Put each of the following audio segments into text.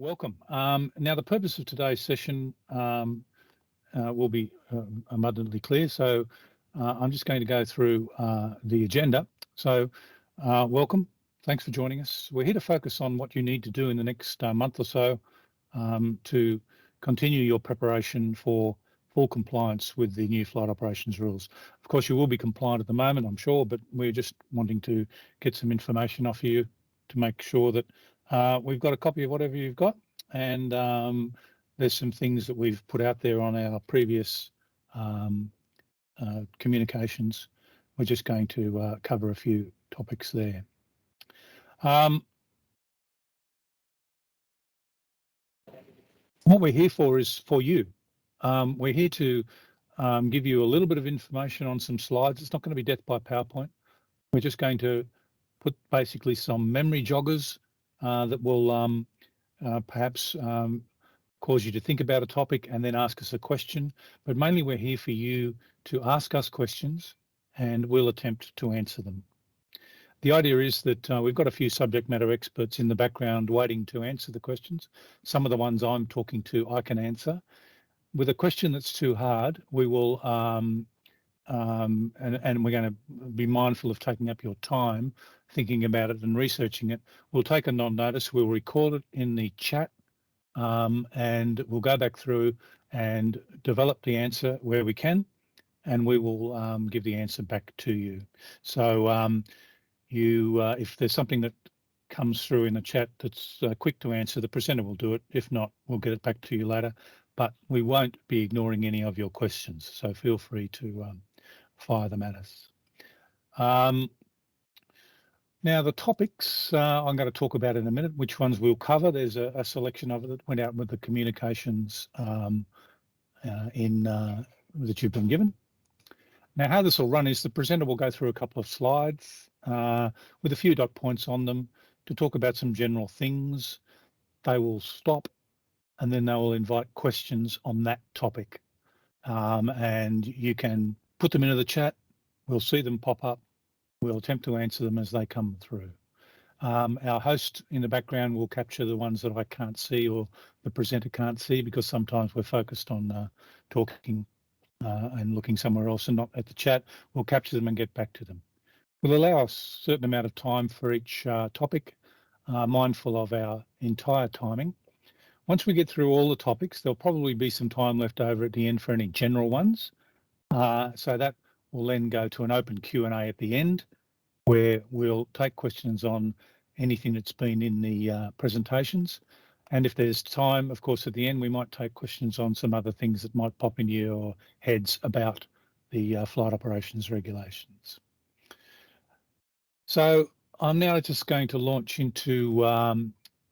Welcome. Now, the purpose of today's session will be abundantly clear. So I'm just going to go through the agenda. So welcome. Thanks for joining us. We're here to focus on what you need to do in the next month or so to continue your preparation for full compliance with the new flight operations rules. Of course, you will be compliant at the moment, I'm sure, but we're just wanting to get some information off you to make sure that we've got a copy of whatever you've got, and there's some things that we've put out there on our previous communications. We're just going to cover a few topics there. What we're here for is for you. We're here to give you a little bit of information on some slides. It's not going to be death by PowerPoint. We're just going to put basically some memory joggers that will perhaps cause you to think about a topic and then ask us a question. But mainly we're here for you to ask us questions and we'll attempt to answer them. The idea is that we've got a few subject matter experts in the background waiting to answer the questions. Some of the ones I'm talking to I can answer. With a question that's too hard, we will, and we're going to be mindful of taking up your time thinking about it and researching it. We'll take a non-notice, we'll record it in the chat, and we'll go back through and develop the answer where we can, and we will give the answer back to you. So if there's something that comes through in the chat that's quick to answer, the presenter will do it. If not, we'll get it back to you later, but we won't be ignoring any of your questions. So feel free to fire them at us. Now, the topics I'm going to talk about in a minute, which ones we'll cover. There's a selection of it that went out with the communications that you've been given. Now, how this will run is the presenter will go through a couple of slides with a few dot points on them to talk about some general things. They will stop and then they will invite questions on that topic. And you can put them into the chat. We'll see them pop up. We'll attempt to answer them as they come through. Our host in the background will capture the ones that I can't see or the presenter can't see, because sometimes we're focused on talking and looking somewhere else and not at the chat. We'll capture them and get back to them. We'll allow a certain amount of time for each topic, mindful of our entire timing. Once we get through all the topics, there'll probably be some time left over at the end for any general ones. So that will then go to an open Q&A at the end, where we'll take questions on anything that's been in the presentations. And if there's time, of course, at the end, we might take questions on some other things that might pop into your heads about the flight operations regulations. So I'm now just going to launch into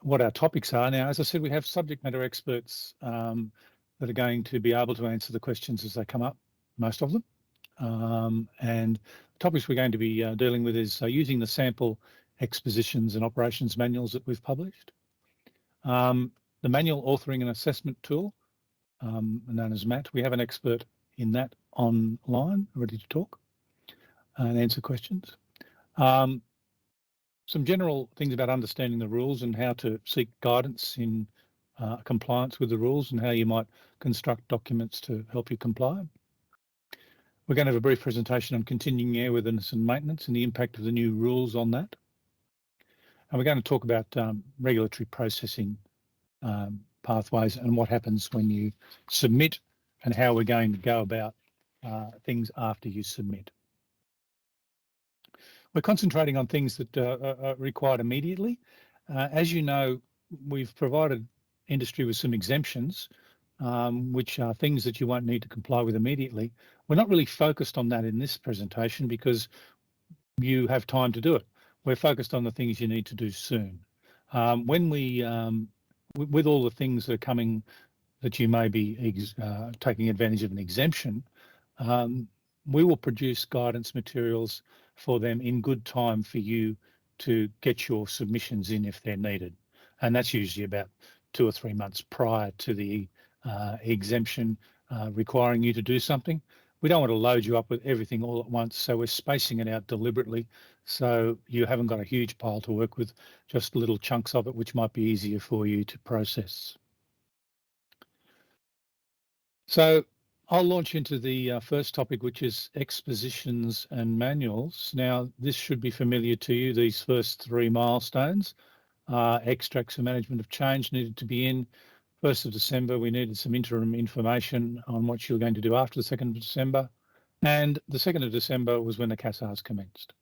what our topics are. Now, as I said, we have subject matter experts that are going to be able to answer the questions as they come up, most of them. And the topics we're going to be dealing with is using the sample expositions and operations manuals that we've published. The manual authoring and assessment tool, known as MAAT. We have an expert in that online, ready to talk and answer questions. Some general things about understanding the rules and how to seek guidance in compliance with the rules and how you might construct documents to help you comply. We're going to have a brief presentation on continuing airworthiness and maintenance and the impact of the new rules on that. And we're going to talk about regulatory processing pathways and what happens when you submit and how we're going to go about things after you submit. We're concentrating on things that are required immediately. As you know, we've provided industry with some exemptions, which are things that you won't need to comply with immediately. We're not really focused on that in this presentation because you have time to do it. We're focused on the things you need to do soon. When we, with all the things that are coming that you may be taking advantage of an exemption, we will produce guidance materials for them in good time for you to get your submissions in if they're needed. And that's usually about 2 or 3 months prior to the exemption requiring you to do something. we don't want to load you up with everything all at once, so we're spacing it out deliberately so you haven't got a huge pile to work with, just little chunks of it which might be easier for you to process. So I'll launch into the first topic, which is expositions and manuals. Now, this should be familiar to you, these first three milestones. Extracts and management of change needed to be in. 1st of December, we needed some interim information on what you were going to do after the 2nd of December. And the 2nd of December was when the CASARs commenced.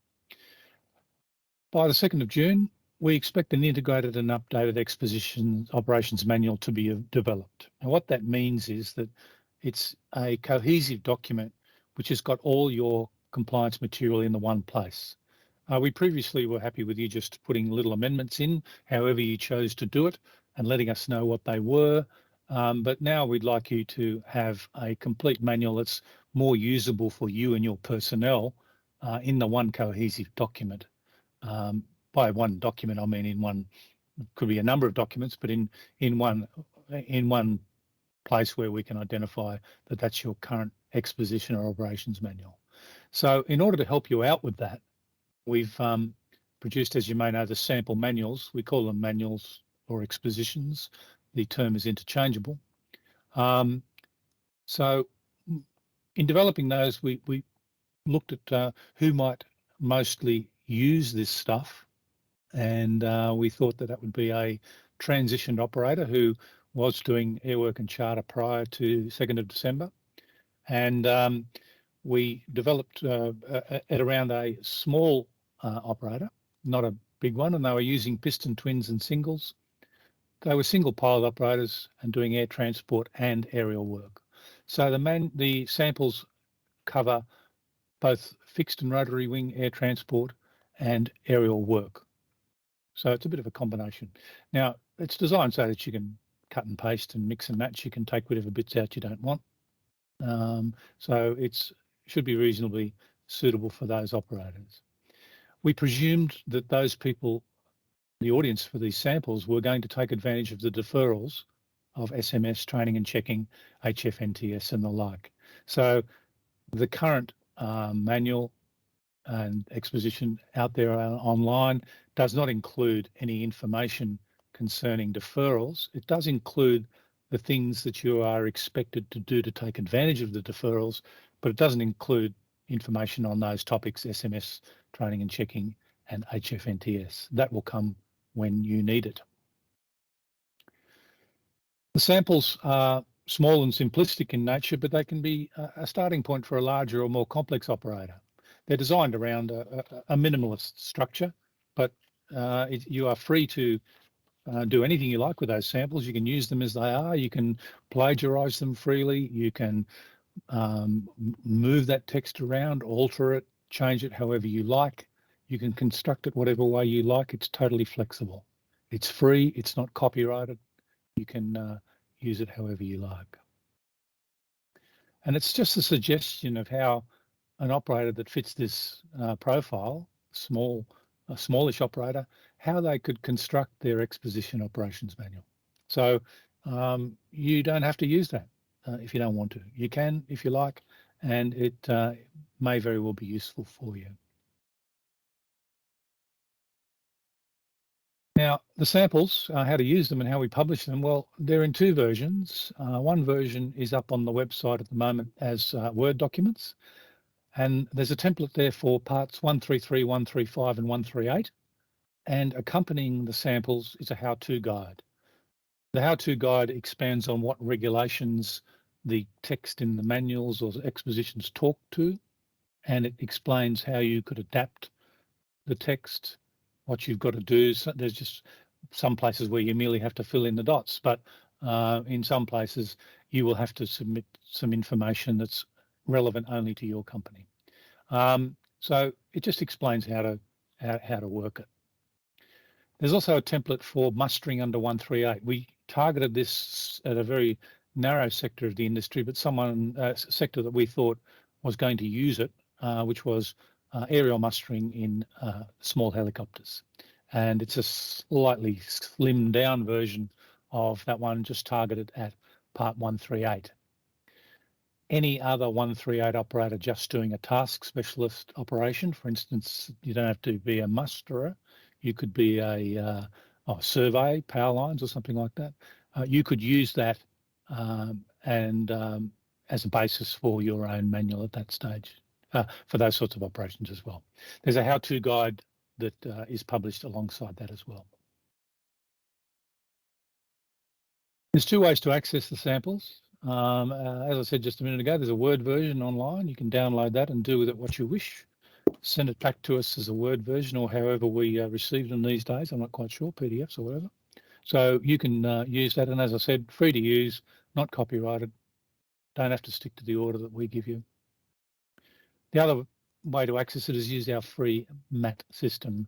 By the 2nd of June, we expect an integrated and updated exposition operations manual to be developed. Now, what that means is that it's a cohesive document which has got all your compliance material in the one place. We previously were happy with you just putting little amendments in, however you chose to do it, and letting us know what they were. But now we'd like you to have a complete manual that's more usable for you and your personnel in the one cohesive document. By one document, I mean in one, could be a number of documents, but in one place where we can identify that that's your current exposition or operations manual. So in order to help you out with that, we've produced, as you may know, the sample manuals. We call them manuals or expositions. The term is interchangeable. So in developing those, we looked at who might mostly use this stuff, and we thought that that would be a transitioned operator who was doing airwork and charter prior to 2nd of December. And we developed at around a small operator, not a big one, and they were using piston twins and singles. They were single pilot operators and doing air transport and aerial work. So the samples cover both fixed and rotary wing air transport and aerial work. So it's a bit of a combination. Now, it's designed so that you can cut and paste and mix and match. You can take whatever bits out you don't want. So it should be reasonably suitable for those operators. We presumed that those people, the audience for these samples, were going to take advantage of the deferrals of SMS, training and checking, HFNTS and the like. So the current manual and exposition out there online does not include any information concerning deferrals. It does include the things that you are expected to do to take advantage of the deferrals, but it doesn't include information on those topics, SMS, training and checking, and HFNTS. That will come when you need it. The samples are small and simplistic in nature, but they can be a starting point for a larger or more complex operator. They're designed around a minimalist structure, but you are free to do anything you like with those samples. You can use them as they are. You can plagiarize them freely. You can move that text around, alter it, change it however you like. You can construct it whatever way you like. It's totally flexible. It's free. It's not copyrighted. You can use it however you like. And it's just a suggestion of how an operator that fits this profile, a smallish operator, how they could construct their exposition operations manual. So you don't have to use that if you don't want to. You can if you like, and it may very well be useful for you. Now, the samples, how to use them and how we publish them, well, they're in two versions. One version is up on the website at the moment as Word documents. And there's a template there for parts 133, 135 and 138. And accompanying the samples is a how-to guide. The how-to guide expands on what regulations the text in the manuals or the expositions talk to, and it explains how you could adapt the text, what you've got to do. So there's just some places where you merely have to fill in the dots, but in some places you will have to submit some information that's relevant only to your company. So it just explains how to work it. There's also a template for mustering under 138. We targeted this at a very narrow sector of the industry, but sector that we thought was going to use it, which was aerial mustering in small helicopters. And it's a slightly slimmed down version of that one, just targeted at part 138. any other 138 operator just doing a task specialist operation. For instance, you don't have to be a musterer. You could be a survey, power lines or something like that. You could use that as a basis for your own manual at that stage for those sorts of operations as well. There's a how-to guide that is published alongside that as well. There's two ways to access the samples. As I said just a minute ago, there's a Word version online. You can download that and do with it what you wish. Send it back to us as a Word version or however we receive them these days. I'm not quite sure, PDFs or whatever. So you can use that. And as I said, free to use, not copyrighted. Don't have to stick to the order that we give you. The other way to access it is use our free MAAT system,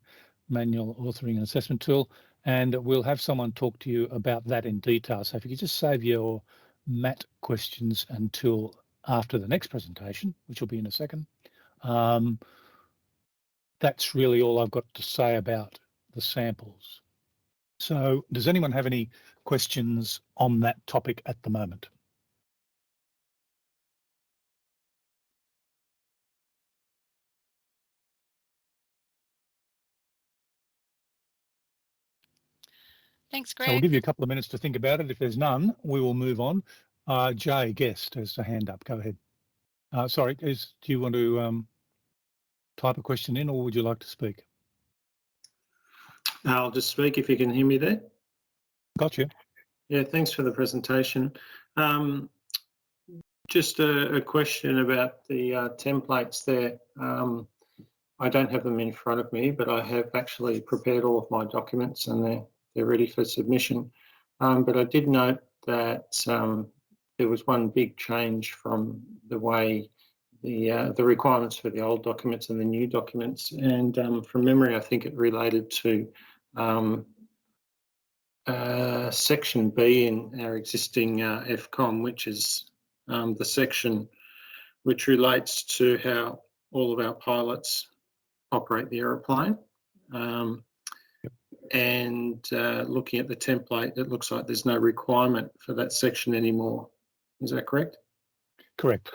Manual Authoring and Assessment Tool, and we'll have someone talk to you about that in detail. So if you could just save your MAAT questions until after the next presentation, which will be in a second. That's really all I've got to say about the samples. So does anyone have any questions on that topic at the moment? Thanks, Greg. So we'll give you a couple of minutes to think about it. If there's none, we will move on. Jay Guest has a hand up. Go ahead. Sorry, do you want to type a question in, or would you like to speak? I'll just speak if you can hear me there. Gotcha. Yeah, thanks for the presentation. Just a question about the templates there. I don't have them in front of me, but I have actually prepared all of my documents and they're ready for submission. But I did note that there was one big change from the way the requirements for the old documents and the new documents. And from memory, I think it related to Section B in our existing FCOM, which is the section which relates to how all of our pilots operate the aeroplane. And looking at the template, it looks like there's no requirement for that section anymore. Is that correct? Correct.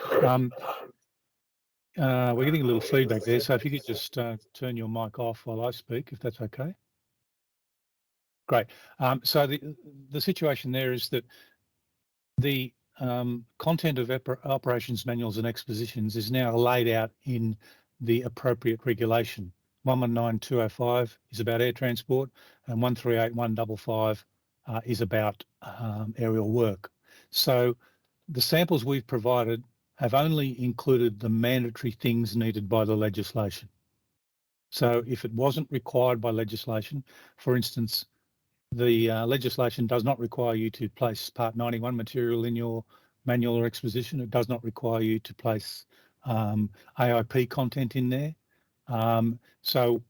We're getting a little feedback there, so if you could just turn your mic off while I speak, if that's okay. Great. So the situation there is that the content of operations manuals and expositions is now laid out in the appropriate regulation. 119205 is about air transport, and 138155 is about aerial work. So the samples we've provided have only included the mandatory things needed by the legislation. So if it wasn't required by legislation, for instance, the legislation does not require you to place Part 91 material in your manual or exposition. It does not require you to place AIP content in there. So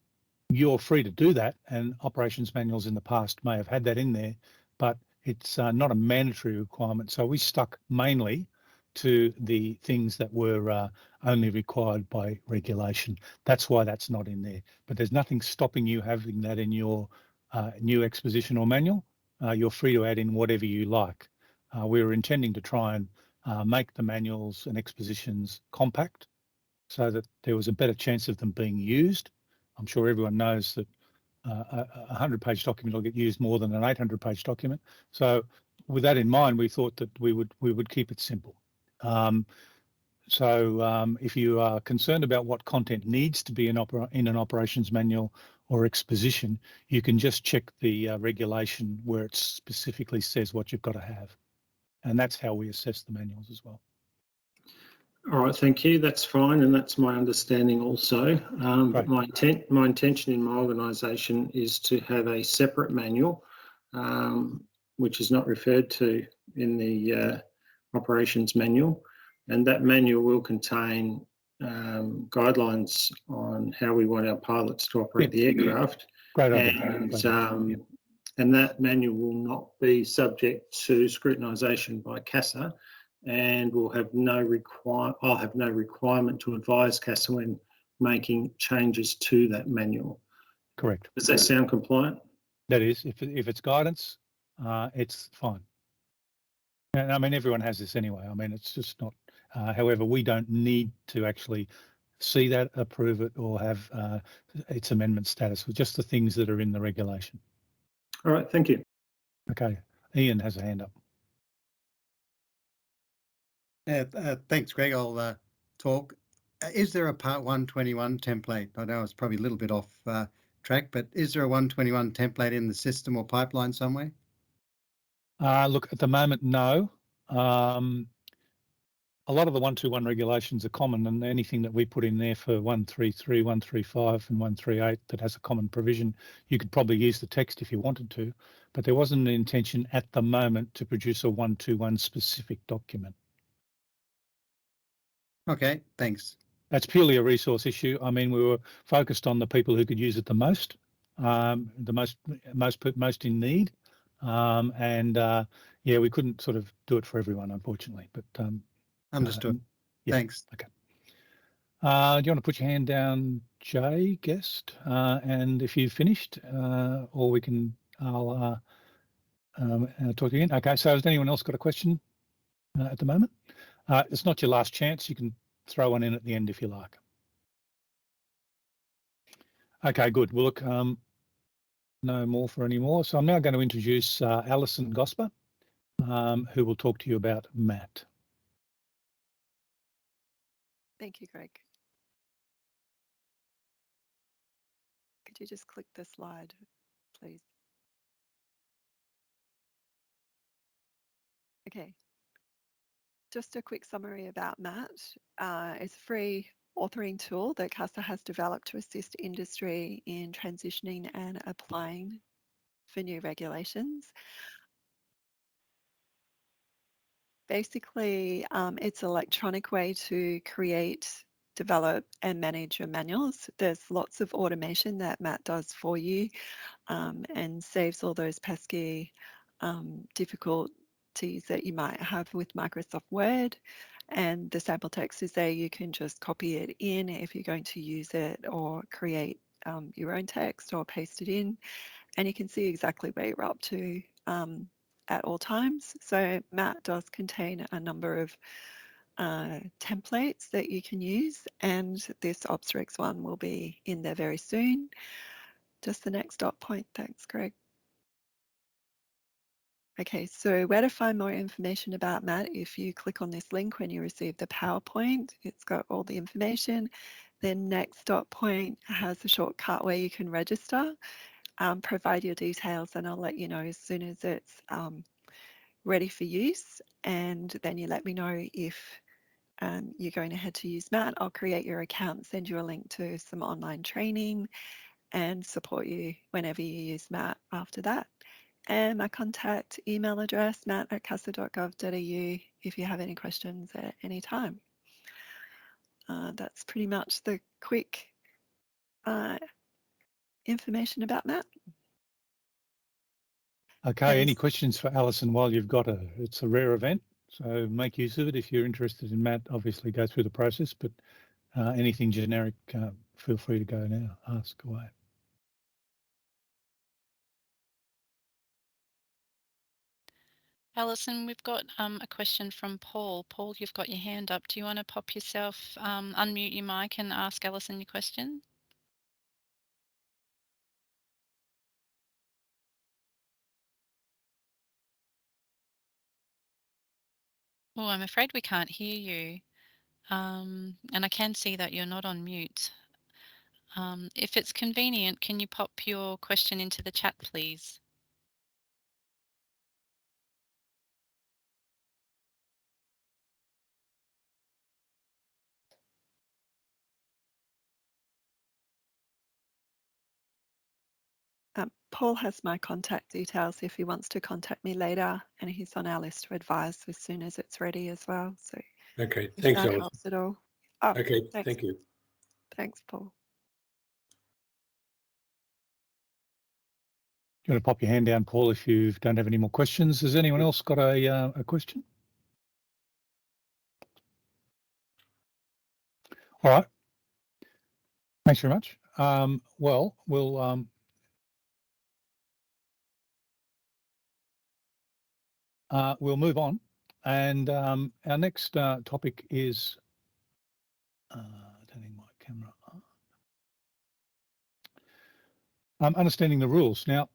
you're free to do that, and operations manuals in the past may have had that in there, but it's not a mandatory requirement. So we stuck mainly to the things that were only required by regulation. That's why that's not in there. But there's nothing stopping you having that in your new exposition or manual. You're free to add in whatever you like. We were intending to try and make the manuals and expositions compact so that there was a better chance of them being used. I'm sure everyone knows that a 100-page document will get used more than an 800-page document. So with that in mind, we thought that we would keep it simple. If you are concerned about what content needs to be in an operations manual or exposition, you can just check the regulation where it specifically says what you've got to have. And that's how we assess the manuals as well. All right, thank you. That's fine, and that's my understanding also. But my intention in my organisation is to have a separate manual, which is not referred to in the operations manual, and that manual will contain guidelines on how we want our pilots to operate the aircraft. Great idea. And that manual will not be subject to scrutinisation by CASA, and will have I'll have no requirement to advise CASA when making changes to that manual. Correct. Does that sound compliant? That is, if it's guidance, it's fine. And I mean, everyone has this anyway. I mean, it's just not, However, we don't need to actually see that, approve it, or have its amendment status, just the things that are in the regulation. All right, thank you. Okay, Ian has a hand up. Thanks, Greg. I'll talk. Is there a Part 121 template? I know it's probably a little bit off track, but is there a 121 template in the system or pipeline somewhere? Look, at the moment, no. A lot of the 121 regulations are common, and anything that we put in there for 133, 135 and 138 that has a common provision, you could probably use the text if you wanted to, but there wasn't an intention at the moment to produce a 121 specific document. Okay, thanks. That's purely a resource issue. I mean, we were focused on the people who could use it the most in need, yeah, we couldn't sort of do it for everyone, unfortunately. But Understood. Yeah. Thanks. Okay. Do you want to put your hand down, Jay, guest? And if you've finished, or we can, I'll talk again. Okay. So has anyone else got a question at the moment? It's not your last chance. You can throw one in at the end if you like. Okay, good. Well, look, no more for any more. So I'm now going to introduce Alison Gosper, who will talk to you about MAAT. Thank you, Greg. Could you just click the slide, please? Okay. Just a quick summary about MAAT. It's a free authoring tool that CASA has developed to assist industry in transitioning and applying for new regulations. Basically, it's an electronic way to create, develop and manage your manuals. There's lots of automation that MAAT does for you and saves all those pesky difficulties that you might have with Microsoft Word. And the sample text is there. You can just copy it in if you're going to use it, or create your own text or paste it in. And you can see exactly where you're up to at all times. So MAAT does contain a number of templates that you can use, and this OpsRegs one will be in there very soon. Just the next dot point. Thanks, Greg. Okay, so where to find more information about MAAT? If you click on this link when you receive the PowerPoint, it's got all the information. Then next dot point has a shortcut where you can register, provide your details, and I'll let you know as soon as it's ready for use. And then you let me know if you're going ahead to use MAAT. I'll create your account, send you a link to some online training, and support you whenever you use MAAT after that. And my contact email address, matt@casa.gov.au, if you have any questions at any time. That's pretty much the quick information about MAAT. Okay, any questions for Alison while you've got her? It's a rare event, so make use of it. If you're interested in MAAT, obviously go through the process, but anything generic, feel free to go now, ask away. Alison, we've got a question from Paul. Paul, you've got your hand up. Do you want to pop yourself, unmute your mic and ask Alison your question? Oh, I'm afraid we can't hear you. And I can see that you're not on mute. If it's convenient, can you pop your question into the chat, please? Paul has my contact details if he wants to contact me later, and he's on our list to advise as soon as it's ready as well. So okay, if thanks, that Alice. helps at all. Oh, Okay, thanks. thank you. Thanks, Paul. You want to pop your hand down, Paul, if you don't have any more questions. Has anyone else got a question? All right. Thanks very much. Well, we'll move on. And our next topic is turning my camera on. Understanding the rules. Now,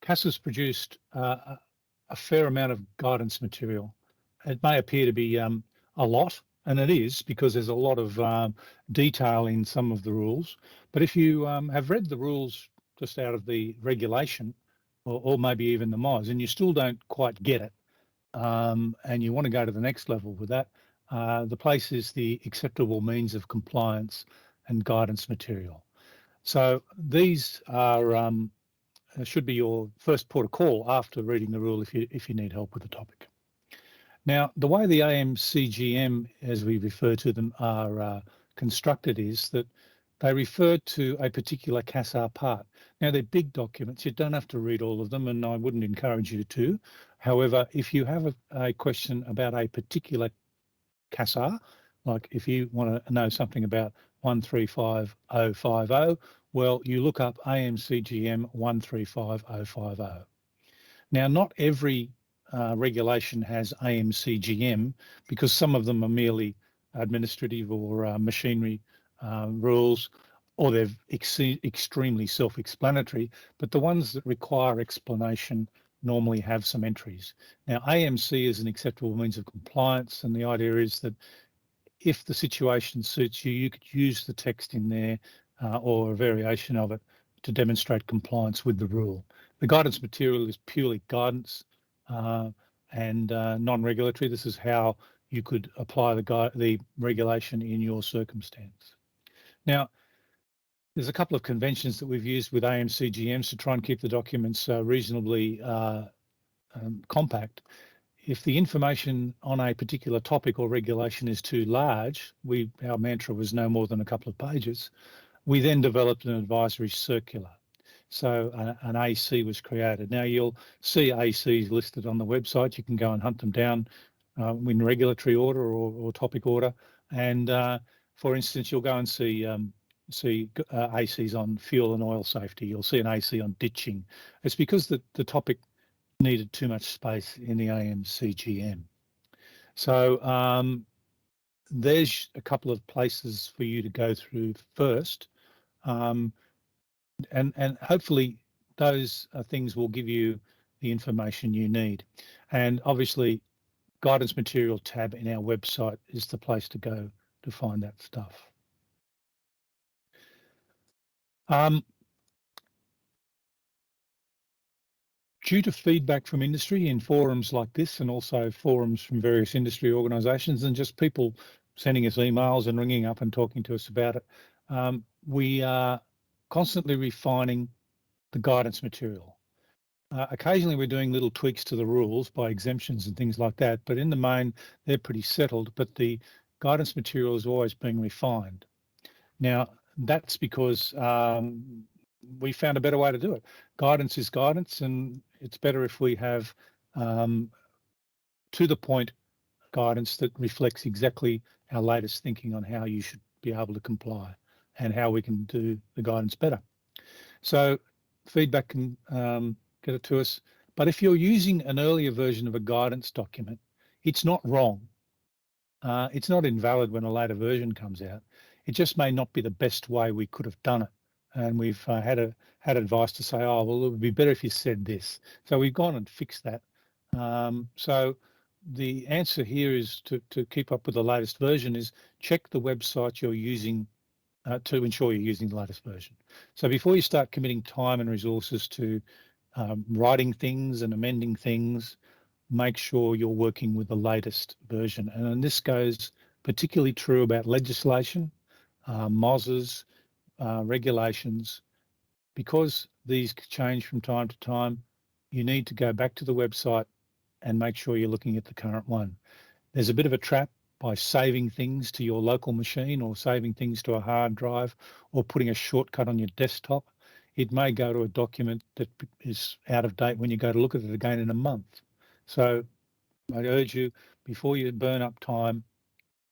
CASA's produced a fair amount of guidance material. It may appear to be a lot, and it is, because there's a lot of detail in some of the rules. But if you have read the rules just out of the regulation, or maybe even the MOS, and you still don't quite get it, and you want to go to the next level with that, the place is the acceptable means of compliance and guidance material. So these are should be your first port of call after reading the rule if you need help with the topic. Now, the way the AMCGM, as we refer to them, are constructed is that they refer to a particular CASA part. Now, they're big documents. You don't have to read all of them, and I wouldn't encourage you to. However, if you have a question about a particular CASA, like if you want to know something about 135050, well, you look up AMCGM 135050. Now, not every regulation has AMCGM, because some of them are merely administrative or machinery rules, or they're extremely self-explanatory, but the ones that require explanation normally have some entries. Now, AMC is an acceptable means of compliance, and the idea is that if the situation suits you, you could use the text in there or a variation of it to demonstrate compliance with the rule. The guidance material is purely guidance and non-regulatory. This is how you could apply the regulation in your circumstance. Now, there's a couple of conventions that we've used with AMCGMs to try and keep the documents reasonably compact. If the information on a particular topic or regulation is too large, our mantra was no more than a couple of pages, we then developed an advisory circular. So an AC was created. Now you'll see ACs listed on the website. You can go and hunt them down in regulatory order or topic order. And for instance, you'll go and see ACs on fuel and oil safety. You'll see an AC on ditching. It's because the topic needed too much space in the AMCGM. So there's a couple of places for you to go through first, and hopefully those things will give you the information you need. And obviously, guidance material tab in our website is the place to go to find that stuff. Due to feedback from industry in forums like this, and also forums from various industry organisations, and just people sending us emails and ringing up and talking to us about it, we are constantly refining the guidance material. Occasionally we're doing little tweaks to the rules by exemptions and things like that, but in the main they're pretty settled, but the guidance material is always being refined. Now, that's because we found a better way to do it. Guidance is guidance, and it's better if we have to the point guidance that reflects exactly our latest thinking on how you should be able to comply and how we can do the guidance better. So feedback can get it to us. But if you're using an earlier version of a guidance document, it's not wrong. It's not invalid when a later version comes out. It just may not be the best way we could have done it. And we've had advice to say, oh, well, it would be better if you said this. So we've gone and fixed that. So the answer here is to keep up with the latest version is check the website you're using to ensure you're using the latest version. So before you start committing time and resources to writing things and amending things, make sure you're working with the latest version. And this goes particularly true about legislation, MOSs, regulations. Because these change from time to time, you need to go back to the website and make sure you're looking at the current one. There's a bit of a trap by saving things to your local machine or saving things to a hard drive or putting a shortcut on your desktop. It may go to a document that is out of date when you go to look at it again in a month. So I urge you, before you burn up time,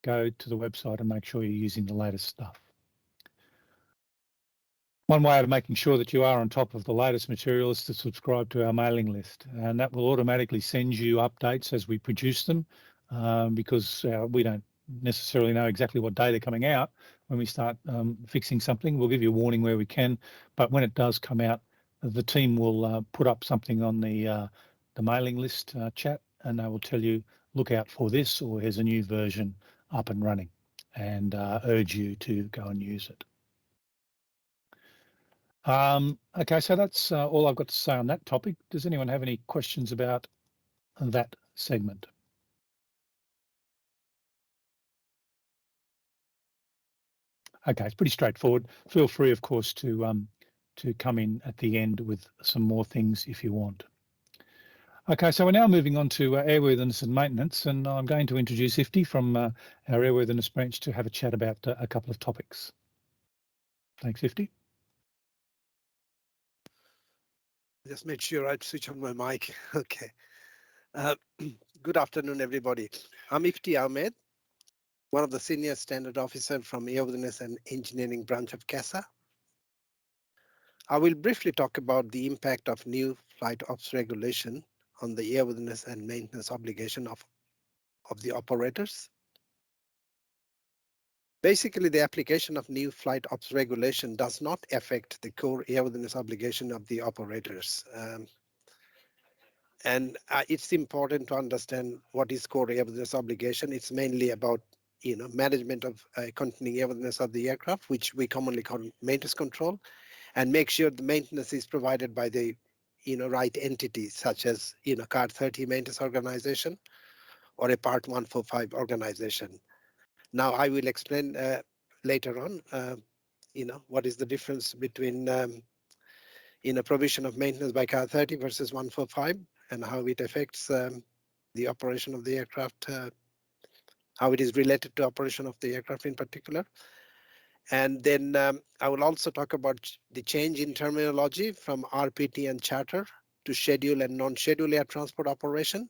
go to the website and make sure you're using the latest stuff. One way of making sure that you are on top of the latest material is to subscribe to our mailing list, and that will automatically send you updates as we produce them, because we don't necessarily know exactly what day they're coming out. When we start fixing something, we'll give you a warning where we can, but when it does come out, the team will put up something on the mailing list chat, and they will tell you, look out for this, or here's a new version up and running, and urge you to go and use it. Okay, so that's all I've got to say on that topic. Does anyone have any questions about that segment? Okay, it's pretty straightforward. Feel free, of course, to come in at the end with some more things if you want. Okay, so we're now moving on to airworthiness and maintenance, and I'm going to introduce Ifti from our airworthiness branch to have a chat about a couple of topics. Thanks, Ifti. Just made sure I'd switch on my mic. Okay. Good afternoon, everybody. I'm Ifti Ahmed, one of the senior standard officer from Airworthiness and Engineering branch of CASA. I will briefly talk about the impact of new flight ops regulation on the airworthiness and maintenance obligation of the operators. Basically, the application of new flight ops regulation does not affect the core airworthiness obligation of the operators. And it's important to understand what is core airworthiness obligation. It's mainly about management of continuing airworthiness of the aircraft, which we commonly call maintenance control, and make sure the maintenance is provided by the right entities, such as Part 30 maintenance organization or a Part 145 organization. Now I will explain later on what is the difference between provision of maintenance by Part 30 versus 145, and how it affects the operation of the aircraft, how it is related to operation of the aircraft in particular. And then I will also talk about the change in terminology from RPT and charter to schedule and non-schedule air transport operation.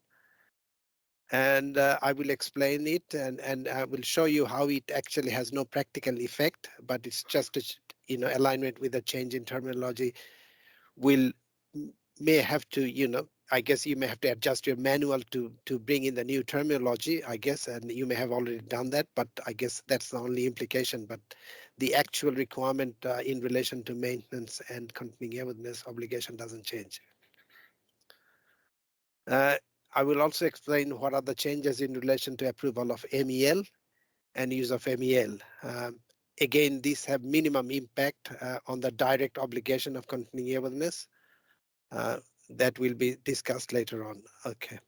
And I will explain it, and I will show you how it actually has no practical effect, but it's just a, alignment with the change in terminology. May have to, I guess you may have to adjust your manual to bring in the new terminology, I guess, and you may have already done that, but I guess that's the only implication. But the actual requirement in relation to maintenance and continuing airworthiness obligation doesn't change. I will also explain what are the changes in relation to approval of MEL and use of MEL. Again, these have minimum impact on the direct obligation of continuing airworthiness. That will be discussed later on. Okay.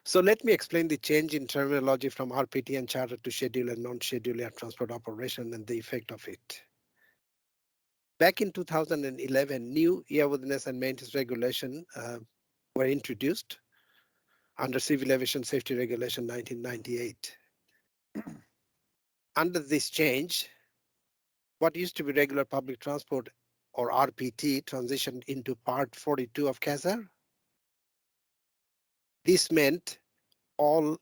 So let me explain the change in terminology from RPT and charter to schedule and non-schedule air transport operation and the effect of it. Back in 2011, new airworthiness and maintenance regulation were introduced under Civil Aviation Safety Regulation 1998. Under this change, what used to be regular public transport or RPT transitioned into Part 42 of CASA. This meant all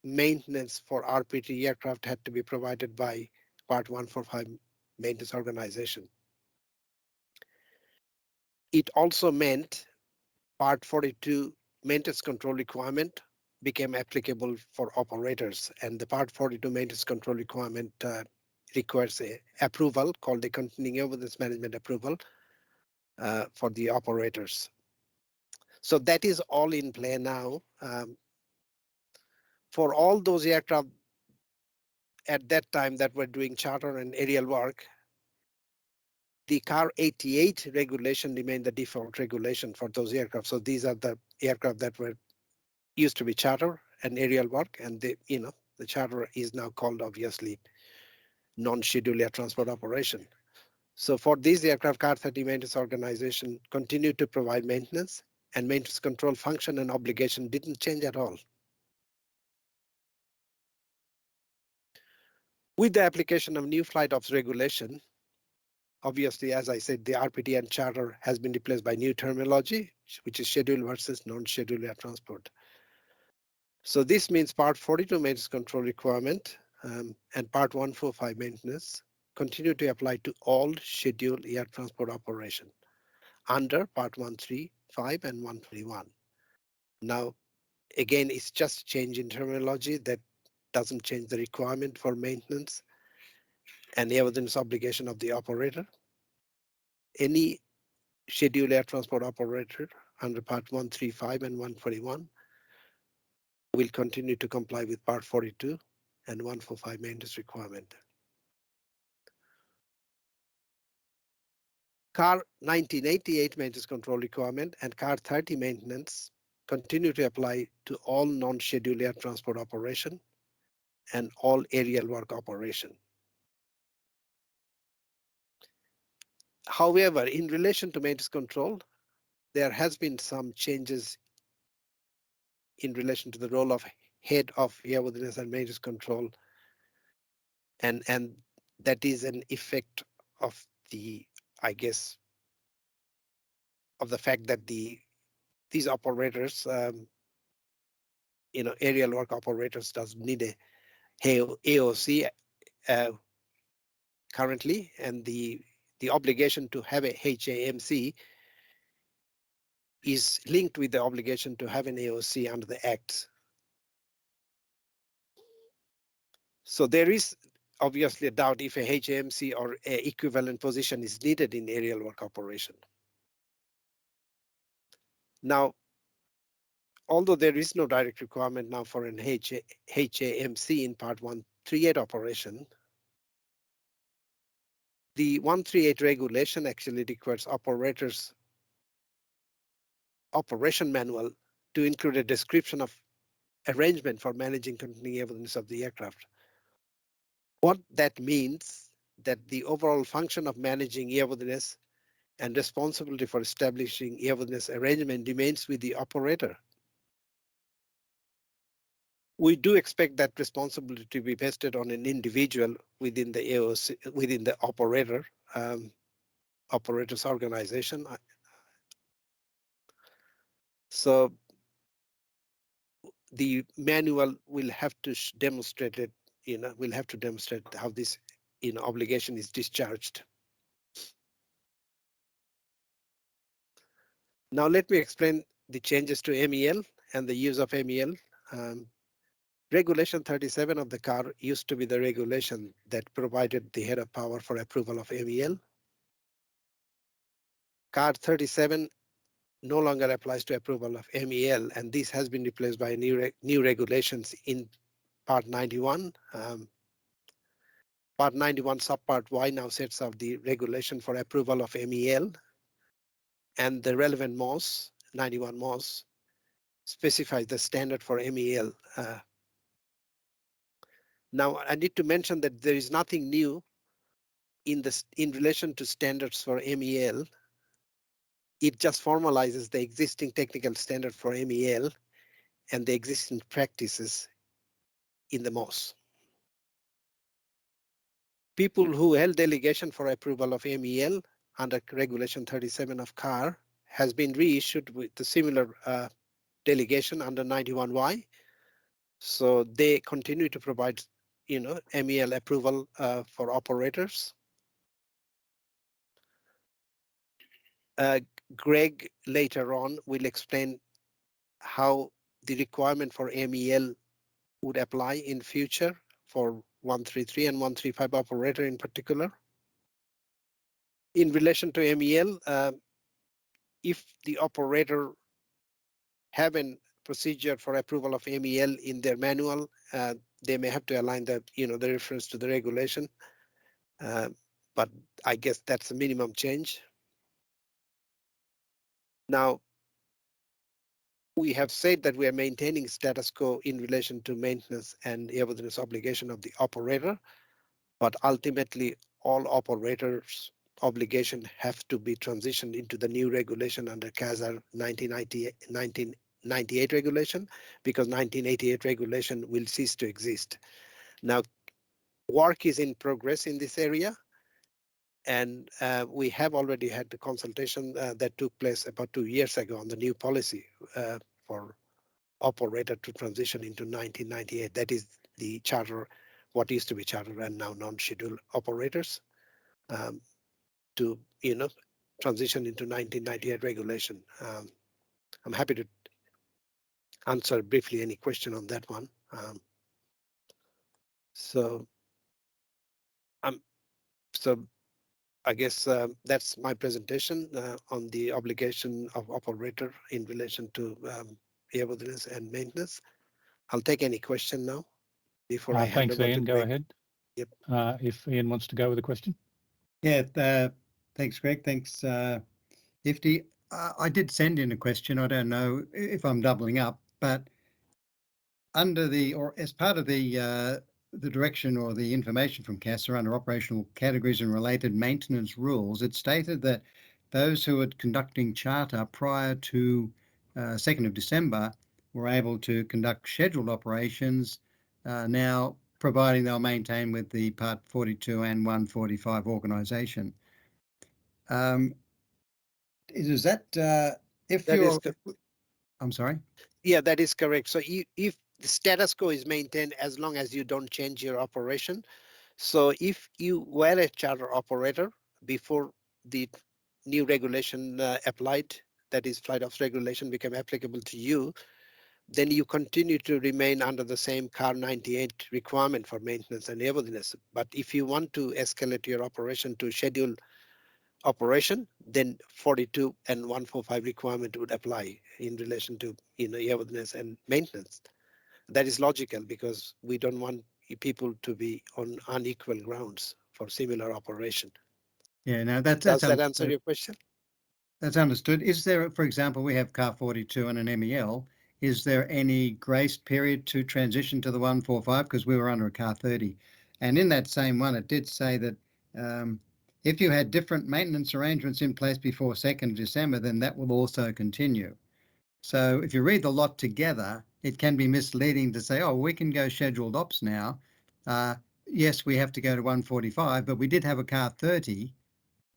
maintenance for RPT aircraft had to be provided by Part 145 maintenance organization. It also meant Part 42 maintenance control requirement became applicable for operators, and the Part 42 maintenance control requirement requires a approval called the continuing airworthiness management approval for the operators. So that is all in play now. For all those aircraft at that time that were doing charter and aerial work, the CAR 88 regulation remained the default regulation for those aircraft. So these are the aircraft that were used to be charter and aerial work, and the charter is now called obviously non-scheduled air transport operation. So for these aircraft, CAR 30 maintenance organization continued to provide maintenance, and maintenance control function and obligation didn't change at all. With the application of new flight ops regulation, obviously, as I said, the RPT and charter has been replaced by new terminology, which is scheduled versus non-scheduled air transport. So this means Part 42 maintenance control requirement and Part 145 maintenance continue to apply to all scheduled air transport operation under Part 135 and 121. Now, again, it's just change in terminology that doesn't change the requirement for maintenance and airworthiness obligation of the operator. Any scheduled air transport operator under Part 135 and 141 will continue to comply with Part 42 and 145 maintenance requirement. CAR 1988 maintenance control requirement and CAR 30 maintenance continue to apply to all non-scheduled air transport operation and all aerial work operation. However, in relation to maintenance control, there has been some changes in relation to the role of head of airworthiness and maintenance control, and that is an effect of the, I guess, of the fact that these operators, aerial work operators does need a AOC currently, and the obligation to have a HAMC is linked with the obligation to have an AOC under the Act. So there is obviously a doubt if a HAMC or a equivalent position is needed in aerial work operation. Now, although there is no direct requirement now for an HAMC in Part 138 operation, the 138 regulation actually requires operators' operation manual to include a description of arrangement for managing continuing airworthiness of the aircraft. What that means that the overall function of managing airworthiness and responsibility for establishing airworthiness arrangement remains with the operator. We do expect that responsibility to be vested on an individual within the AOC, within the operator's organization. So the manual will have to demonstrate it, will have to demonstrate how this obligation is discharged. Now let me explain the changes to MEL and the use of MEL. Regulation 37 of the CAR used to be the regulation that provided the head of power for approval of MEL. CAR 37 no longer applies to approval of MEL, and this has been replaced by new regulations in Part 91. Part 91 subpart Y now sets out the regulation for approval of MEL, and the relevant MOS, 91 MOS, specifies the standard for MEL. Now, I need to mention that there is nothing new in relation to standards for MEL. It just formalizes the existing technical standard for MEL and the existing practices in the MOS. People who held delegation for approval of MEL under Regulation 37 of CAR has been reissued with the similar delegation under 91Y. So they continue to provide, MEL approval for operators. Greg later on will explain how the requirement for MEL would apply in future for 133 and 135 operator in particular. In relation to MEL, if the operator have a procedure for approval of MEL in their manual, they may have to align the reference to the regulation. But I guess that's a minimum change. Now, we have said that we are maintaining status quo in relation to maintenance and airworthiness obligation of the operator, but ultimately all operators' obligation have to be transitioned into the new regulation under CASAR 1998 regulation, because 1988 regulation will cease to exist. Now, work is in progress in this area, and we have already had the consultation that took place about 2 years ago on the new policy for operator to transition into 1998. That is the charter, what used to be charter and now non-scheduled operators. to transition into 1998 regulation. I'm happy to answer briefly any question on that one. So I guess that's my presentation on the obligation of operator in relation to airworthiness and maintenance. I'll take any question now before I hand Thanks, over Ian. to Go Greg. ahead. Yep. If Ian wants to go with a question. Yeah, thanks, Greg. Thanks, Ifty. I did send in a question. I don't know if I'm doubling up, but under or as part of the direction or the information from CASA under operational categories and related maintenance rules, it stated that those who are conducting charter prior to 2nd of December were able to conduct scheduled operations now, providing they'll maintain with the Part 42 and 145 organisation. Is that if That you're? is I'm sorry. Yeah, that is correct. So if the status quo is maintained as long as you don't change your operation. So if you were a charter operator before the new regulation applied, that is flight ops regulation became applicable to you, then you continue to remain under the same CAR 98 requirement for maintenance and airworthiness. But if you want to escalate your operation to schedule operation, then 42 and 145 requirement would apply in relation to airworthiness and maintenance. That is logical because we don't want people to be on unequal grounds for similar operation. Yeah, no, does that answer your question? That's understood. Is there, for example, we have CAR 42 and an MEL. Is there any grace period to transition to the 145? Because we were under a CAR 30. And in that same one, it did say that if you had different maintenance arrangements in place before 2nd of December, then that will also continue. So if you read the lot together, it can be misleading to say, oh, we can go scheduled ops now. Yes, we have to go to 145, but we did have a CAR 30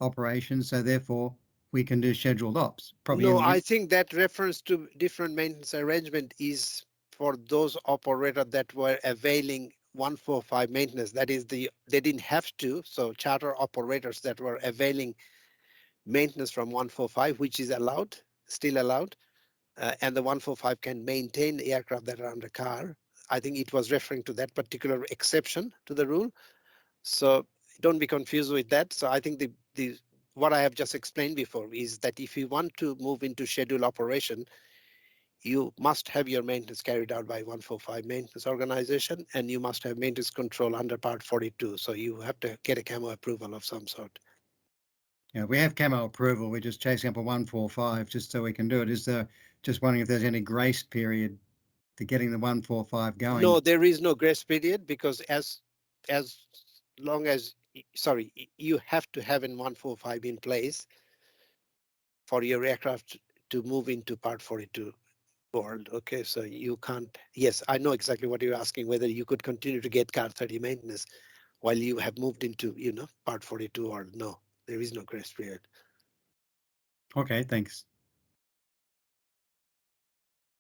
operation, so therefore we can do scheduled ops. Probably no, I think that reference to different maintenance arrangement is for those operators that were availing 145 maintenance. That is they didn't have to. So charter operators that were availing maintenance from 145, which is allowed, still allowed, and the 145 can maintain the aircraft that are under CAR. I think it was referring to that particular exception to the rule. So don't be confused with that. So I think what I have just explained before is that if you want to move into scheduled operation, you must have your maintenance carried out by 145 maintenance organization, and you must have maintenance control under Part 42. So you have to get a CAMO approval of some sort. Yeah, we have CAMO approval. We're just chasing up a 145 just so we can do it. Is there, just wondering if there's any grace period to getting the 145 going? No, there is no grace period because as long as, sorry, you have to have an 145 in place for your aircraft to move into Part 42 world. Okay, so you can't. Yes, I know exactly what you're asking, whether you could continue to get CAR 30 maintenance while you have moved into Part 42 world. No, there is no grace period. Okay, thanks.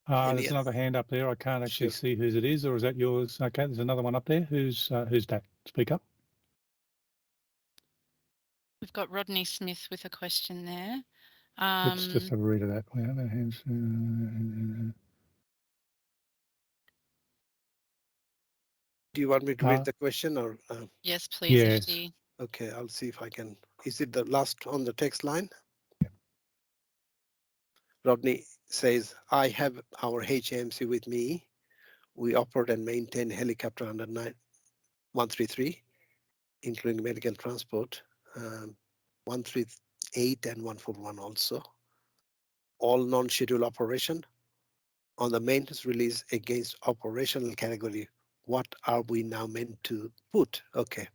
There's another hand up there. I can't actually see whose it is, or is that yours? Okay, there's another one up there. Who's that? Speak up. We've got Rodney Smith with a question there. Let's just have a read of that. Do you want me to read the question or? Yes, please. Yes. Okay, I'll see if I can. Is it the last on the text line? Yeah. Rodney says, I have our HAMC with me. We operate and maintain helicopter under 133, including medical transport, 138 and 141 also. All non-scheduled operation. On the maintenance release against operational category, what are we now meant to put? Okay.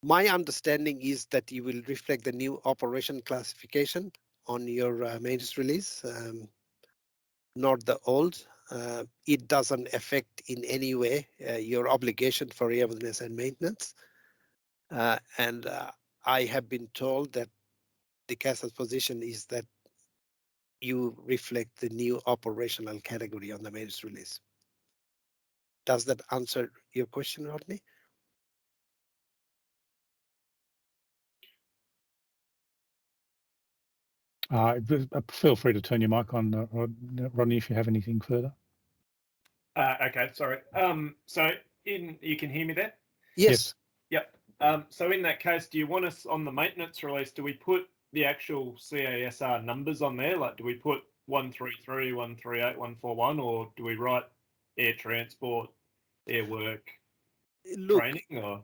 My understanding is that you will reflect the new operation classification on your maintenance release, not the old. It doesn't affect in any way your obligation for airworthiness and maintenance. And I have been told that the CASA's position is that you reflect the new operational category on the maintenance release. Does that answer your question, Rodney? Feel free to turn your mic on, Rodney, if you have anything further. Okay, sorry. So you can hear me there? Yes. Yep. So in that case, do you want us on the maintenance release, do we put the actual CASR numbers on there? Like, do we put 133, 138, 141, or do we write air transport, air work, Look, training, or?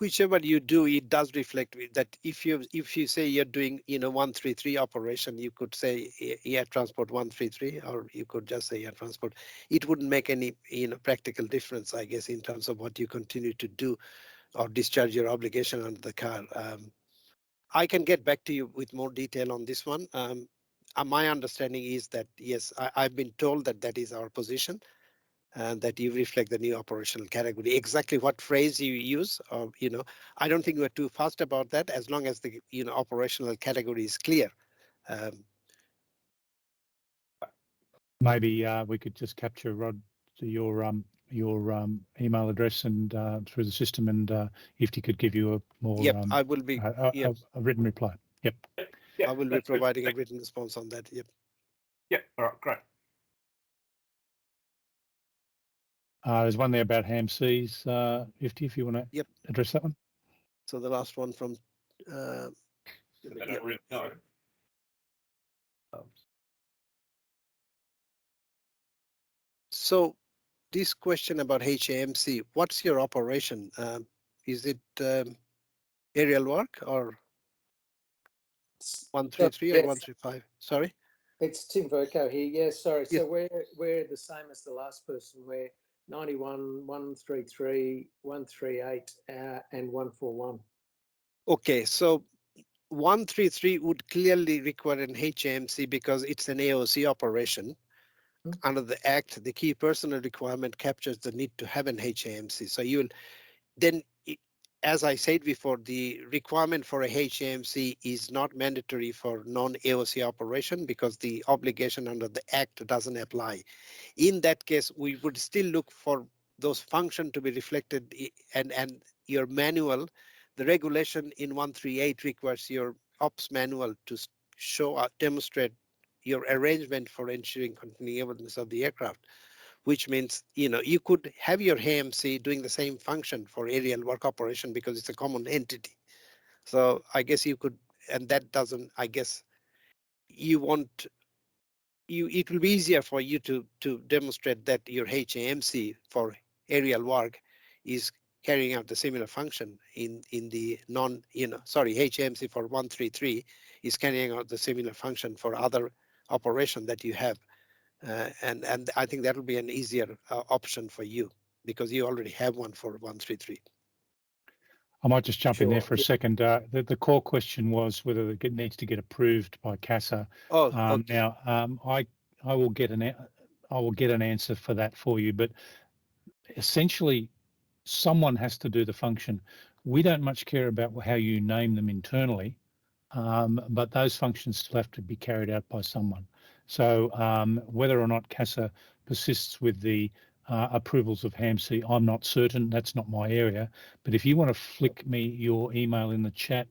whichever you do, it does reflect that if you say you're doing 133 operation, you could say air transport 133, or you could just say air transport. It wouldn't make any practical difference, I guess, in terms of what you continue to do or discharge your obligation under the car. I can get back to you with more detail on this one. My understanding is that yes, I've been told that that is our position, and that you reflect the new operational category. Exactly what phrase you use, I don't think we're too fast about that, as long as the operational category is clear. Maybe we could just capture, Rod, your email address and through the system, and if he could give you a more Yep, I will be. a written reply. Yep. Yeah, I will be providing a written response on that. Yep. Yep. All right. Great. There's one there about HAM-Cs, if you want to address that one. So the last one from. I don't really know. So this question about HAMC, what's your operation? Is it aerial work or 133 or 135? Sorry? It's Tim Verco here. Yeah, sorry. Yeah. So we're the same as the last person. We're 91, 133, 138, and 141. Okay, so 133 would clearly require an HAMC because it's an AOC operation. Under the Act, the key personal requirement captures the need to have an HAMC. So you'll then, as I said before, the requirement for a HAMC is not mandatory for non-AOC operation because the obligation under the Act doesn't apply. In that case, we would still look for those functions to be reflected, and your manual, the regulation in 138 requires your ops manual to show demonstrate your arrangement for ensuring continuing airworthiness of the aircraft, which means you could have your HAMC doing the same function for aerial work operation because it's a common entity. So I guess you could, and that doesn't, I guess it will be easier for you to demonstrate that your HAMC for aerial work is carrying out the similar function in the HAMC for 133 is carrying out the similar function for other operation that you have. And I think that will be an easier option for you because you already have one for 133. I might just jump in there for a Sure. second. The core question was whether it needs to get approved by CASA. Oh, okay. Now I will get an answer for that for you, but essentially someone has to do the function. We don't much care about how you name them internally, but those functions still have to be carried out by someone. So whether or not CASA persists with the approvals of HAMC, I'm not certain. That's not my area. But if you want to flick me your email in the chat,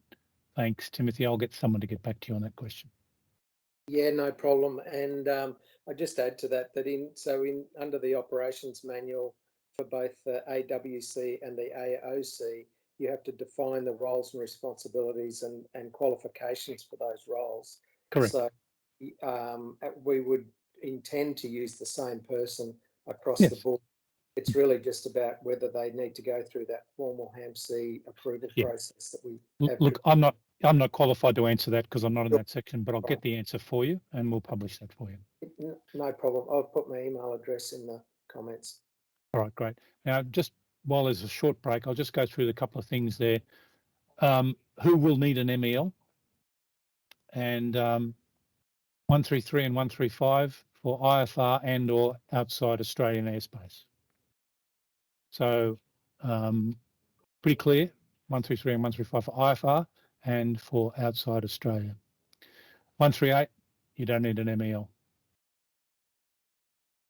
thanks, Timothy. I'll get someone to get back to you on that question. Yeah, no problem. And I just add to that under the operations manual for both the AWC and the AOC, you have to define the roles and responsibilities and qualifications for those roles. Correct. So we would intend to use the same person across Yes. the board. It's really just about whether they need to go through that formal HAMC approval process that we have. Look, I'm not qualified to answer that because I'm not in that section, but I'll get the answer for you and we'll publish that for you. No problem. I'll put my email address in the comments. All right, great. Now, just while there's a short break, I'll just go through a couple of things there. Who will need an MEL? And 133 and 135 for IFR and or outside Australian airspace. So pretty clear, 133 and 135 for IFR and for outside Australia. 138, you don't need an MEL.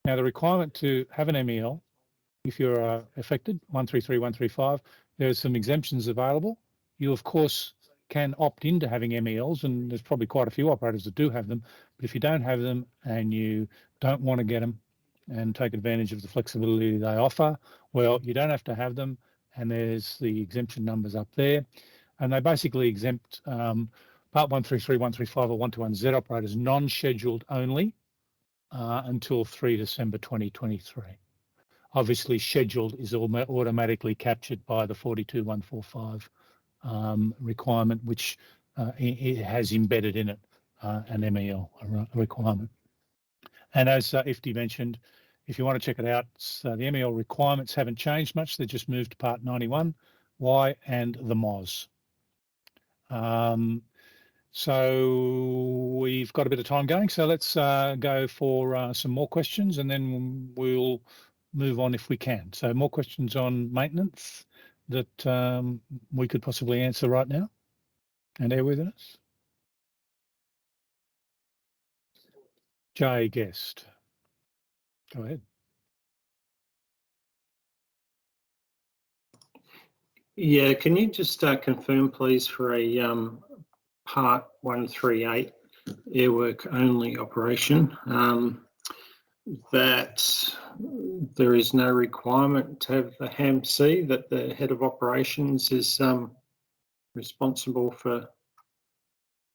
Now the requirement to have an MEL, if you're affected, 133, 135, there are some exemptions available. You of course can opt into having MELs, and there's probably quite a few operators that do have them. But if you don't have them and you don't want to get them and take advantage of the flexibility they offer, well, you don't have to have them. And there's the exemption numbers up there. And they basically exempt Part 133, 135 or 121Z operators non-scheduled only until 3 December 2023. Obviously, scheduled is automatically captured by the 42145 requirement, which it has embedded in it an MEL requirement. And as Ifti mentioned, if you want to check it out, the MEL requirements haven't changed much. They've just moved to Part 91Y and the MOS. So we've got a bit of time going. So let's go for some more questions, and then we'll move on if we can. So more questions on maintenance that we could possibly answer right now and airworthiness. Jay Guest, go ahead. Yeah, can you just confirm, please, for a Part 138 airwork only operation, that there is no requirement to have the HAM-C, that the head of operations is responsible for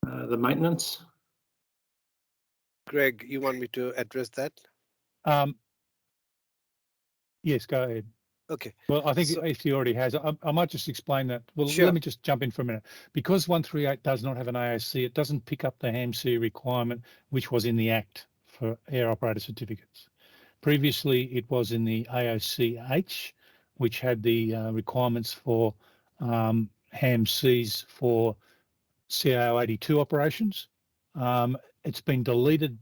the maintenance? Greg, you want me to address that? Yes, go ahead. Okay. Well, I think So- if he already has, I might just explain that. Well, Sure. let me just jump in for a minute. Because 138 does not have an AOC, it doesn't pick up the HAM-C requirement, which was in the Act for air operator certificates. Previously, it was in the AOCH, which had the requirements for HAM-Cs for CAO 82 operations. It's been deleted.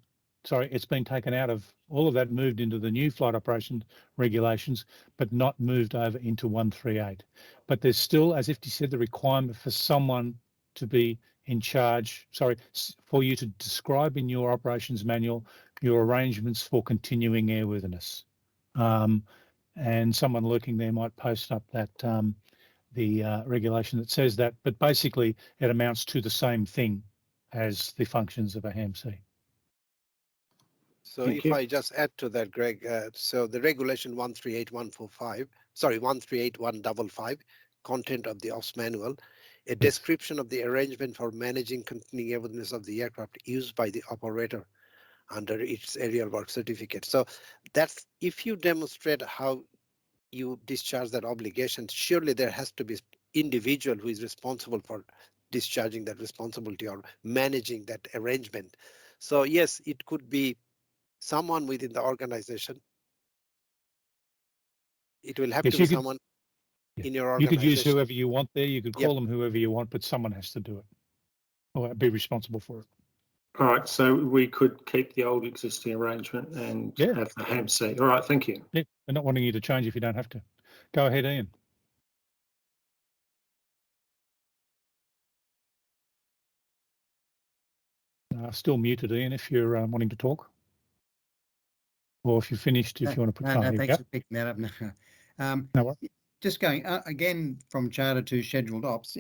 Sorry, it's been taken out of all of that, moved into the new flight operations regulations, but not moved over into 138. But there's still, as Ifti said, the requirement for someone to be in charge, sorry, for you to describe in your operations manual your arrangements for continuing airworthiness. And someone lurking there might post up that the regulation that says that, but basically it amounts to the same thing as the functions of a HAM-C. So Thank if you. I just add to that, Greg, so the regulation 138.155, content of the ops manual, a description of the arrangement for managing continuing airworthiness of the aircraft used by the operator under its aerial work certificate. So that's, if you demonstrate how you discharge that obligation, surely there has to be individual who is responsible for discharging that responsibility or managing that arrangement. So yes, it could be someone within the organization. It will have Yes, to be you could- someone Yeah. in your You organization. could use whoever you want there. You could Yep. call them whoever you want, but someone has to do it or be responsible for it. All right, so we could keep the old existing arrangement and Yeah. have the HAM-C. All right, thank you. Yeah, they're not wanting you to change if you don't have to. Go ahead, Ian. Still muted, Ian, if you're wanting to talk. Or if you're finished, if you want to put... No, here no, we thanks go. for picking that up. No worries. Just going again from charter to scheduled ops,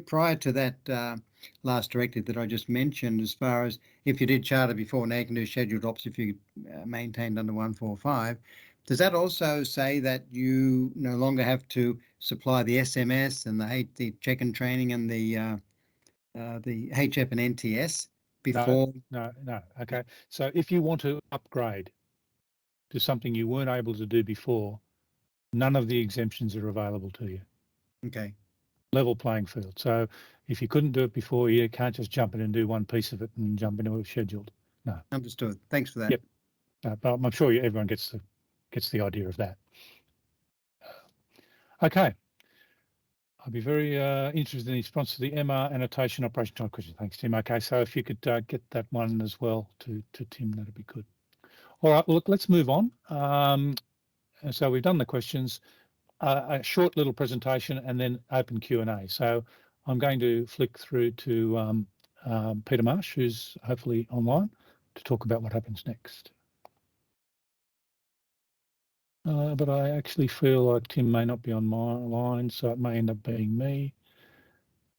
prior to that last directive that I just mentioned, as far as if you did charter before, now you can do scheduled ops if you maintained under 145. Does that also say that you no longer have to supply the SMS and the check and training and the HF and NTS before? No. Okay. So if you want to upgrade to something you weren't able to do before, none of the exemptions are available to you. Okay. Level playing field. So if you couldn't do it before, you can't just jump in and do one piece of it and jump into a scheduled. No. Understood. Thanks for that. Yep. But I'm sure everyone gets the idea of that. Okay. I'd be very interested in the response to the MR annotation operation time question. Thanks, Tim. Okay, so if you could get that one as well to Tim, that'd be good. All right, look, let's move on. So we've done the questions, a short little presentation, and then open Q&A. So I'm going to flick through to Peter Marsh, who's hopefully online, to talk about what happens next. But I actually feel like Tim may not be on my line, so it may end up being me.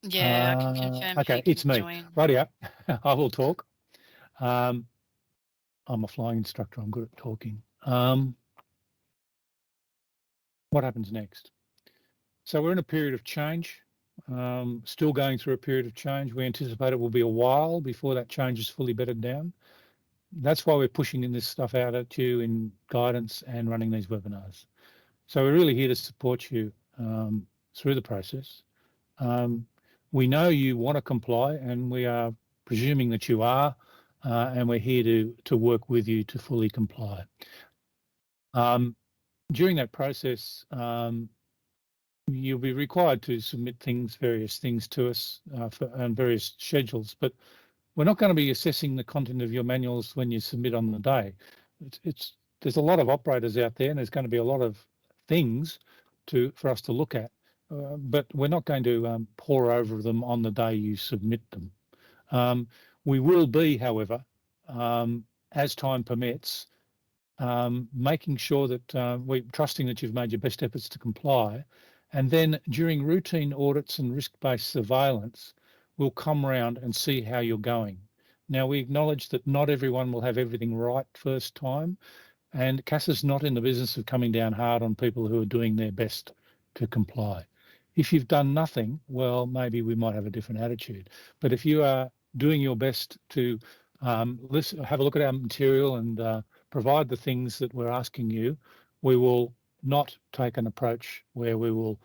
Yeah, I can confirm Okay, who can it's me. join. Rightio, I will talk. I'm a flying instructor. I'm good at talking. What happens next? So we're in a period of change, still going through a period of change. We anticipate it will be a while before that change is fully bedded down. That's why we're pushing in this stuff out at you in guidance and running these webinars. So we're really here to support you through the process. We know you want to comply, and we are presuming that you are, and we're here to work with you to fully comply. During that process, you'll be required to submit various things to us and various schedules, but we're not going to be assessing the content of your manuals when you submit on the day. There's a lot of operators out there, and there's going to be a lot of things for us to look at, but we're not going to pore over them on the day you submit them. We will be, however, as time permits, making sure that we're trusting that you've made your best efforts to comply. And then during routine audits and risk-based surveillance, we'll come around and see how you're going. Now, we acknowledge that not everyone will have everything right first time, and CASA's not in the business of coming down hard on people who are doing their best to comply. If you've done nothing, well, maybe we might have a different attitude. But if you are doing your best to listen, have a look at our material and provide the things that we're asking you, we will not take an approach where we will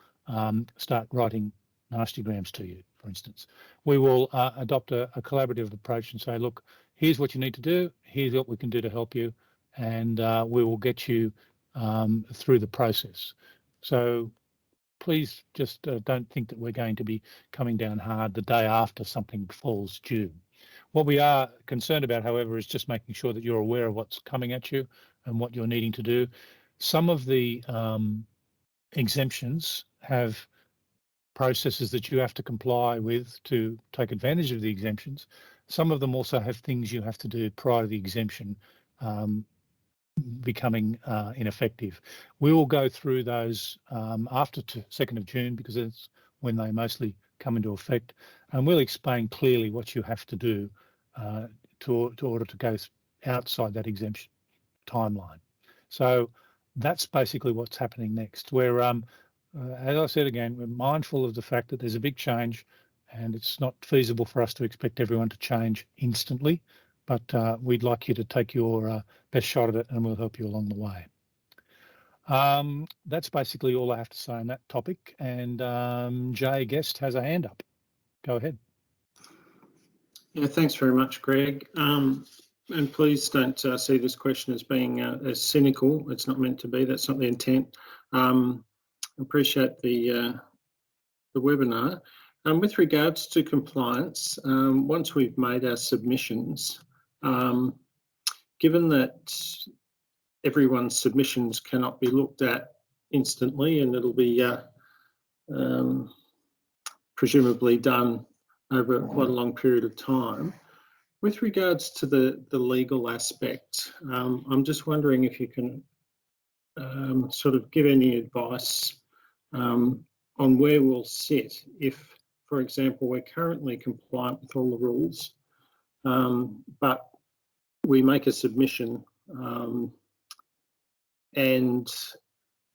start writing nastygrams to you, for instance. We will adopt a collaborative approach and say, look, here's what you need to do, here's what we can do to help you, and we will get you through the process. So please just don't think that we're going to be coming down hard the day after something falls due. What we are concerned about, however, is just making sure that you're aware of what's coming at you and what you're needing to do. Some of the exemptions have processes that you have to comply with to take advantage of the exemptions. Some of them also have things you have to do prior to the exemption becoming ineffective. We will go through those after 2nd of June, because it's when they mostly come into effect, and we'll explain clearly what you have to do to order to go outside that exemption timeline. So that's basically what's happening next. We're, as I said again, we're mindful of the fact that there's a big change, and it's not feasible for us to expect everyone to change instantly, but we'd like you to take your best shot at it, and we'll help you along the way. That's basically all I have to say on that topic, and Jay Guest has a hand up. Go ahead. Yeah, thanks very much, Greg. And please don't see this question as being as cynical. It's not meant to be. That's not the intent. Appreciate the webinar. With regards to compliance, once we've made our submissions, given that everyone's submissions cannot be looked at instantly, and it'll be presumably done over quite a long period of time, with regards to the legal aspect, I'm just wondering if you can sort of give any advice on where we'll sit if, for example, we're currently compliant with all the rules, but we make a submission and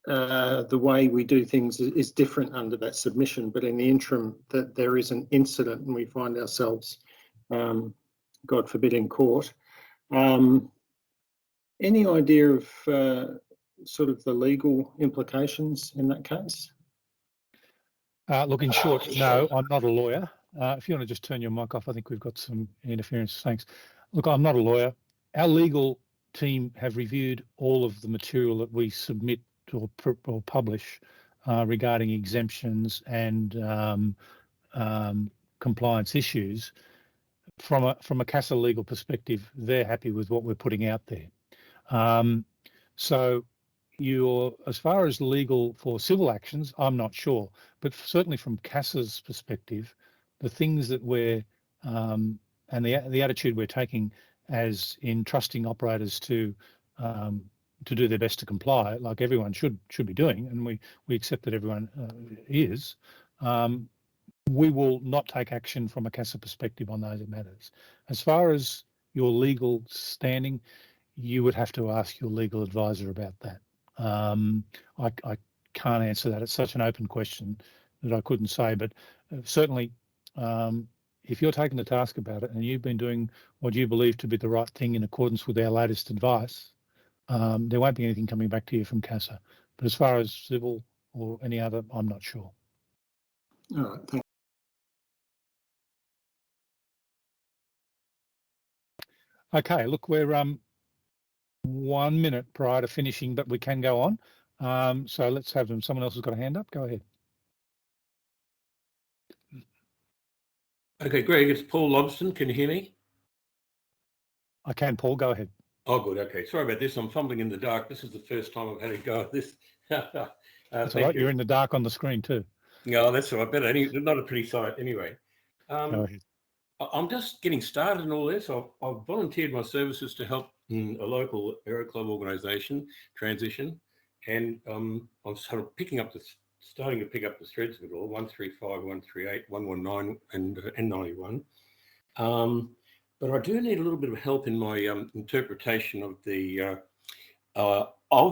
the way we do things is different under that submission, but in the interim that there is an incident and we find ourselves, God forbid, in court. Any idea of sort of the legal implications in that case? Look, in short, no, I'm not a lawyer. If you want to just turn your mic off, I think we've got some interference. Thanks. Look, I'm not a lawyer. Our legal team have reviewed all of the material that we submit or publish regarding exemptions and compliance issues. From a CASA legal perspective, they're happy with what we're putting out there. So as far as legal for civil actions, I'm not sure, but certainly from CASA's perspective, the things that we're and the attitude we're taking as in trusting operators to do their best to comply, like everyone should be doing, and we accept that everyone is. we will not take action from a CASA perspective on those matters. As far as your legal standing, you would have to ask your legal advisor about that. I can't answer that. It's such an open question that I couldn't say, but certainly if you're taken to task about it and you've been doing what you believe to be the right thing in accordance with our latest advice, there won't be anything coming back to you from CASA. But as far as civil or any other, I'm not sure. All right, thank Okay, look, we're 1 minute prior to finishing, but we can go on. So let's have them. Someone else has got a hand up. Go ahead. Okay, Greg, it's Paul Lobson. Can you hear me? I can, Paul. Go ahead. Oh, good. Okay. Sorry about this. I'm fumbling in the dark. This is the first time I've had a go at this. That's all right. You're in the dark on the screen too. No, that's all right. But not a pretty sight anyway. Go ahead. I'm just getting started in all this. I've volunteered my services to help a local Aero Club organisation transition, and I'm sort of starting to pick up the threads of it all: 135, 138, 119, and 91. But I do need a little bit of help in my interpretation of the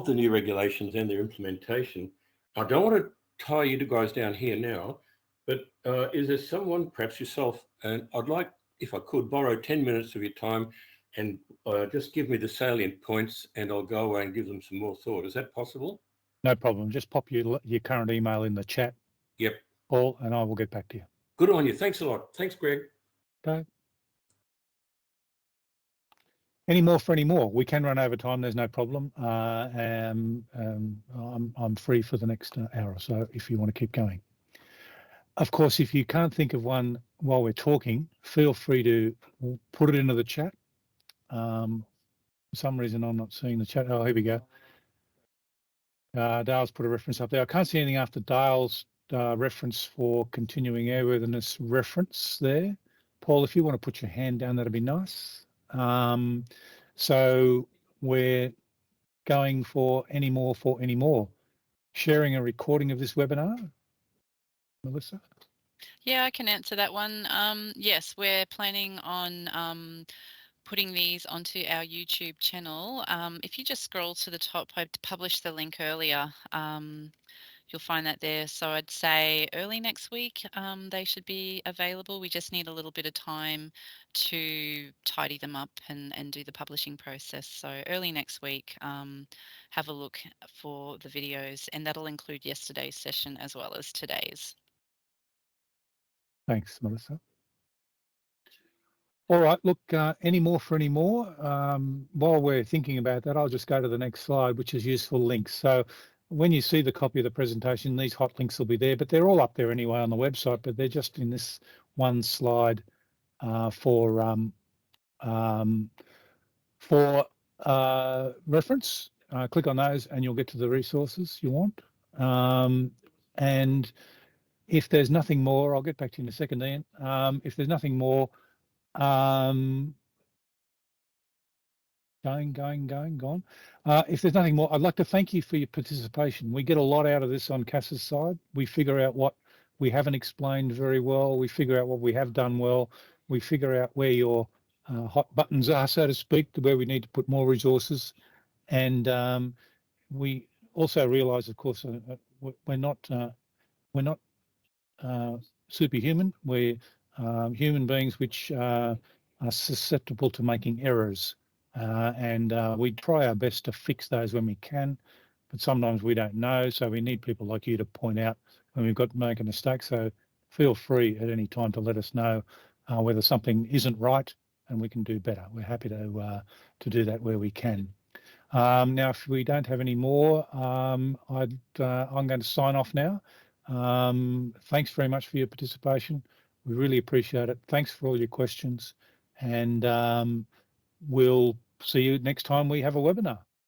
new regulations and their implementation. I don't want to tie you guys down here now, but is there someone, perhaps yourself, and I'd like, if I could, borrow 10 minutes of your time and just give me the salient points, and I'll go away and give them some more thought. Is that possible? No problem. Just pop your current email in the chat. Yep. Paul, and I will get back to you. Good on you. Thanks a lot. Thanks, Greg. Okay. Any more for any more? We can run over time. There's no problem. I'm free for the next hour or so if you want to keep going. Of course, if you can't think of one while we're talking, feel free to put it into the chat. For some reason, I'm not seeing the chat. Oh, here we go. Dale's put a reference up there. I can't see anything after Dale's reference for continuing airworthiness reference there. Paul, if you want to put your hand down, that'd be nice. So we're going for any more. Sharing a recording of this webinar, Melissa? Yeah, I can answer that one. Yes, we're planning on putting these onto our YouTube channel. If you just scroll to the top, I published the link earlier. You'll find that there. So I'd say early next week they should be available. We just need a little bit of time to tidy them up and do the publishing process. So early next week, have a look for the videos, and that'll include yesterday's session as well as today's. Thanks, Melissa. All right, look, any more for any more? While we're thinking about that, I'll just go to the next slide, which is useful links. So when you see the copy of the presentation, these hot links will be there, but they're all up there anyway on the website, but they're just in this one slide for reference. Click on those and you'll get to the resources you want. And if there's nothing more, I'll get back to you in a second, Ian. If there's nothing more, gone. If there's nothing more, I'd like to thank you for your participation. We get a lot out of this on CASA's side. We figure out what we haven't explained very well. We figure out what we have done well. We figure out where your hot buttons are, so to speak, where we need to put more resources. And we also realise, of course, we're not superhuman. We're human beings which are susceptible to making errors. And we try our best to fix those when we can, but sometimes we don't know. So we need people like you to point out when we've got to make a mistake. So feel free at any time to let us know whether something isn't right and we can do better. We're happy to do that where we can. Now, if we don't have any more, I'm going to sign off now. Thanks very much for your participation. We really appreciate it. Thanks for all your questions, and we'll see you next time we have a webinar.